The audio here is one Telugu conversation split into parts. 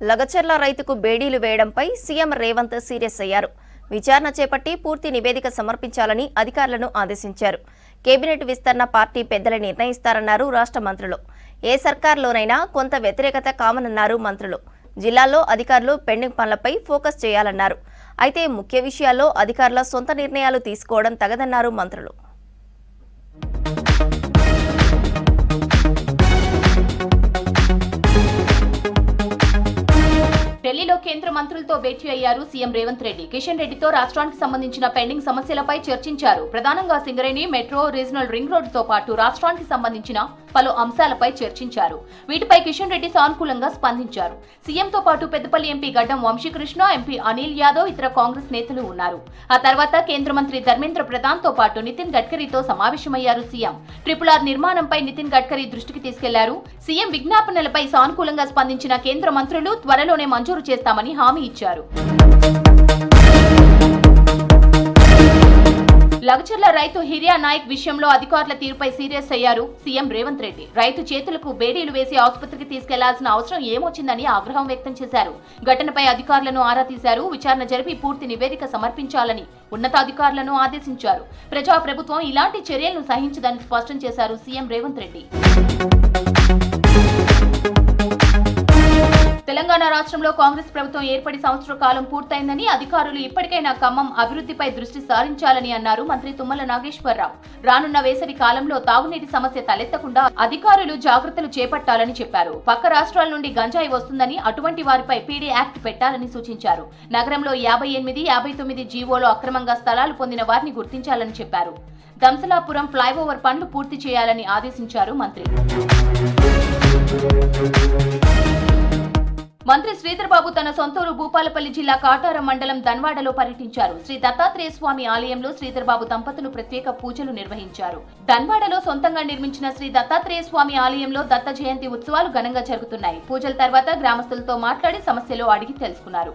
లగచర్ల రైతుకు బేడీలు వేయడంపై సీఎం రేవంత్ సీరియస్ అయ్యారు. విచారణ చేపట్టి పూర్తి నివేదిక సమర్పించాలని అధికారులను ఆదేశించారు. కేబినెట్ విస్తరణ పార్టీ పెద్దలు నిర్ణయిస్తారన్నారు రాష్ట్ర మంత్రులు. ఏ సర్కార్లోనైనా కొంత వ్యతిరేకత కామనన్నారు మంత్రులు. జిల్లాల్లో అధికారులు పెండింగ్ పనులపై ఫోకస్ చేయాలన్నారు. అయితే ముఖ్య విషయాల్లో అధికారుల సొంత నిర్ణయాలు తీసుకోవడం తగదన్నారు మంత్రులు. ఢిల్లీలో కేంద్ర మంత్రులతో భేటీ అయ్యారు సీఎం రేవంత్ రెడ్డి. కిషన్ రెడ్డితో రాష్ట్రానికి సంబంధించిన పెండింగ్ సమస్యలపై చర్చించారు. ప్రధానంగా సింగరేణి, మెట్రో, రీజనల్ రింగ్ రోడ్డుతో పాటు రాష్ట్రానికి సంబంధించిన పలు అంశాలపై చర్చించారు. వీటిపై కిషన్ రెడ్డి సానుకూలంగా స్పందించారు. సీఎంతో పాటు పెద్దపల్లి ఎంపీ గడ్డం వంశీకృష్ణ, ఎంపీ అనిల్ యాదవ్, ఇతర కాంగ్రెస్ నేతలు ఉన్నారు. ఆ తర్వాత కేంద్ర మంత్రి ధర్మేంద్ర ప్రధాన్ తో పాటు నితిన్ గడ్కరీతో సమావేశమయ్యారు సీఎం. RRR నిర్మాణంపై నితిన్ గడ్కరీ దృష్టికి తీసుకెళ్లారు. సీఎం విజ్ఞాపనలపై సానుకూలంగా స్పందించిన కేంద్ర మంత్రులు త్వరలోనే మంజూరు చేస్తామని హామీ ఇచ్చారు. లగచర్ల రైతు హిరియా నాయక్ విషయంలో అధికారుల తీరుపై సీరియస్ అయ్యారు సీఎం రేవంత్ రెడ్డి. రైతు చేతులకు బేడీలు వేసి ఆసుపత్రికి తీసుకెళ్లాల్సిన అవసరం ఏమొచ్చిందని ఆగ్రహం వ్యక్తం చేశారు. ఘటనపై అధికారులను ఆరా తీశారు. విచారణ జరిపి పూర్తి నివేదిక సమర్పించాలని ఉన్నతాధికారులను ఆదేశించారు. ప్రజాప్రభుత్వం ఇలాంటి చర్యలను సహించదని స్పష్టం చేశారు సీఎం రేవంత్ రెడ్డి. తెలంగాణ రాష్ట్రంలో కాంగ్రెస్ ప్రభుత్వం ఏర్పడి సంవత్సర కాలం పూర్తయిందని, అధికారులు ఇప్పటికైనా ఖమ్మం అభివృద్ధిపై దృష్టి సారించాలని అన్నారు మంత్రి తుమ్మల నాగేశ్వరరావు. రానున్న వేసవి కాలంలో తాగునీటి సమస్య తలెత్తకుండా అధికారులు జాగ్రత్తలు చేపట్టాలని చెప్పారు. పక్క రాష్ట్రాల నుండి గంజాయి వస్తుందని, అటువంటి వారిపై పీడీ యాక్ట్ పెట్టాలని సూచించారు. నగరంలో 58, 59 జీవోలో అక్రమంగా స్థలాలు పొందిన వారిని గుర్తించాలని చెప్పారు. దంసలాపురం ఫ్లైఓవర్ పనులు పూర్తి చేయాలని ఆదేశించారు మంత్రి. మంత్రి శ్రీధర్ బాబు తన సొంతూరు భూపాలపల్లి జిల్లా కాటారం మండలం ధన్వాడలో పర్యటించారు. శ్రీ దత్తాత్రేయ స్వామి ఆలయంలో శ్రీధర్ బాబు దంపతులు ప్రత్యేక పూజలు నిర్వహించారు. ధన్వాడలో సొంతంగా నిర్మించిన శ్రీ దత్తాత్రేయ స్వామి ఆలయంలో దత్త జయంతి ఉత్సవాలు ఘనంగా జరుగుతున్నాయి. పూజల తర్వాత గ్రామస్తులతో మాట్లాడి సమస్యలు అడిగి తెలుసుకున్నారు.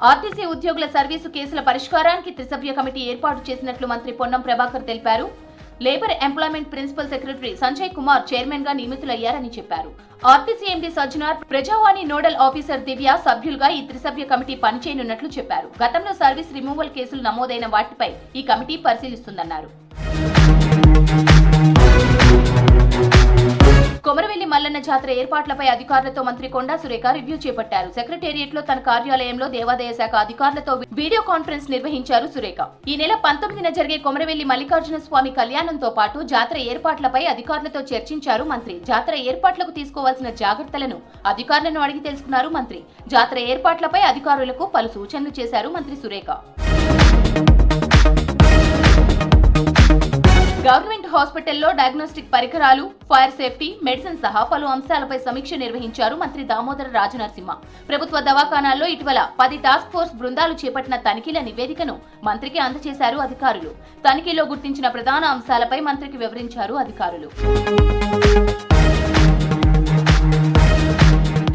ఆర్టీసీ ఉద్యోగుల సర్వీసు కేసుల పరిష్కారానికి త్రిసభ్య కమిటీ ఏర్పాటు చేసినట్లు మంత్రి పొన్నం ప్రభాకర్ తెలిపారు. Labour employment principal secretary Sanjay Kumar chairman గా నియమితులయ్యారని చెప్పారు. RTC MD Sajjanar, Prajavani nodal officer Divya సభ్యులుగా ఈ త్రిసభ్య కమిటీ పనిచేయనున్నట్లు చెప్పారు. గతంలో సర్వీస్ రిమూవల్ కేసులు నమోదైన వాటిపై ఈ కమిటీ పరిశీలిస్తుందన్నారు. కొమరవెల్లి మల్లన్న జాతర ఏర్పాట్లపై అధికారులతో మంత్రి కొండా సురేఖ రివ్యూ చేపట్టారు. సెక్రటేరియట్ లో తన కార్యాలయంలో దేవాదాయ శాఖ అధికారులతో వీడియో కాన్ఫరెన్స్ నిర్వహించారు సురేఖ. ఈ నెల 19న జరిగే కొమరవెల్లి మల్లికార్జున స్వామి కళ్యాణంతో పాటు జాతర ఏర్పాట్లపై అధికారులతో చర్చించారు మంత్రి. జాతర ఏర్పాట్లకు తీసుకోవాల్సిన జాగ్రత్తలను అధికారులను అడిగి తెలుసుకున్నారు మంత్రి. జాతర ఏర్పాట్లపై అధికారులకు పలు సూచనలు చేశారు మంత్రి సురేఖ. గవర్నమెంట్ హాస్పిటల్లో డయాగ్నోస్టిక్ పరికరాలు, ఫైర్ సేఫ్టీ, మెడిసిన్ సహా పలు అంశాలపై సమీక్ష నిర్వహించారు మంత్రి దామోదర రాజనరసింహ. ప్రభుత్వ దవాఖానాల్లో ఇటీవల 10 టాస్క్ ఫోర్స్ బృందాలు చేపట్టిన తనిఖీల నివేదికను మంత్రికి అందజేశారు అధికారులు. తనిఖీలో గుర్తించిన ప్రధాన అంశాలపై మంత్రికి వివరించారు అధికారులు.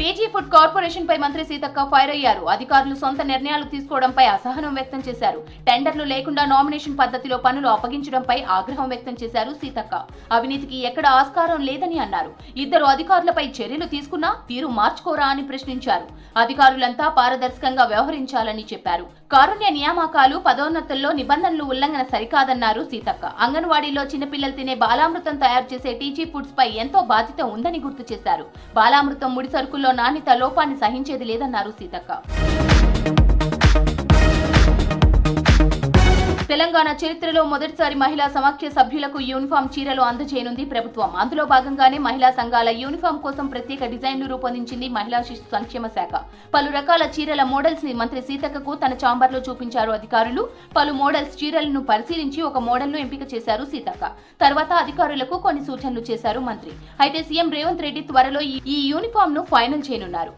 టీజీ ఫుడ్ కార్పొరేషన్ పై మంత్రి సీతక్క ఫైర్ అయ్యారు. అధికారులు సొంత నిర్ణయాలు తీసుకోవడంపై అసహనం వ్యక్తం చేశారు. టెండర్లు లేకుండా నామినేషన్ పద్ధతిలో పనులు అప్పగించడంపై ఆగ్రహం వ్యక్తం చేశారు సీతక్క. అవినీతికి ఎక్కడ ఆస్కారం లేదని అన్నారు. ఇద్దరు అధికారులపై చర్యలు తీసుకున్నా తీరు మార్చుకోరా అని ప్రశ్నించారు. అధికారులంతా పారదర్శకంగా వ్యవహరించాలని చెప్పారు. కారుణ్య నియామకాలు, పదోన్నతుల్లో నిబంధనలు ఉల్లంఘన సరికాదన్నారు సీతక్క. అంగన్వాడీలో చిన్నపిల్లలు తినే బాలామృతం తయారు చేసే టీజీ ఫుడ్స్ పై ఎంతో బాధ్యత ఉందని గుర్తు చేశారు. బాలామృతం ముడి సరుకుల్లో నాణ్యత లోపాన్ని సహించేది లేదన్నారు సీతక్క. తెలంగాణ చరిత్రలో మొదటిసారి మహిళా సమాఖ్య సభ్యులకు యూనిఫామ్ చీరలు అందజేయనుంది ప్రభుత్వం. అందులో భాగంగానే మహిళా సంఘాల యూనిఫామ్ కోసం ప్రత్యేక డిజైన్లు రూపొందించింది మహిళా శిశు సంక్షేమ శాఖ. పలు రకాల చీరల మోడల్స్ ని మంత్రి సీతక్కకు తన ఛాంబర్లో చూపించారు అధికారులు. పలు మోడల్స్ చీరలను పరిశీలించి ఒక మోడల్ను ఎంపిక చేశారు సీతక్క. తర్వాత అధికారులకు కొన్ని సూచనలు చేశారు మంత్రి. అయితే సీఎం రేవంత్ రెడ్డి త్వరలో ఈ యూనిఫామ్ ను ఫైనల్ చేయనున్నారు.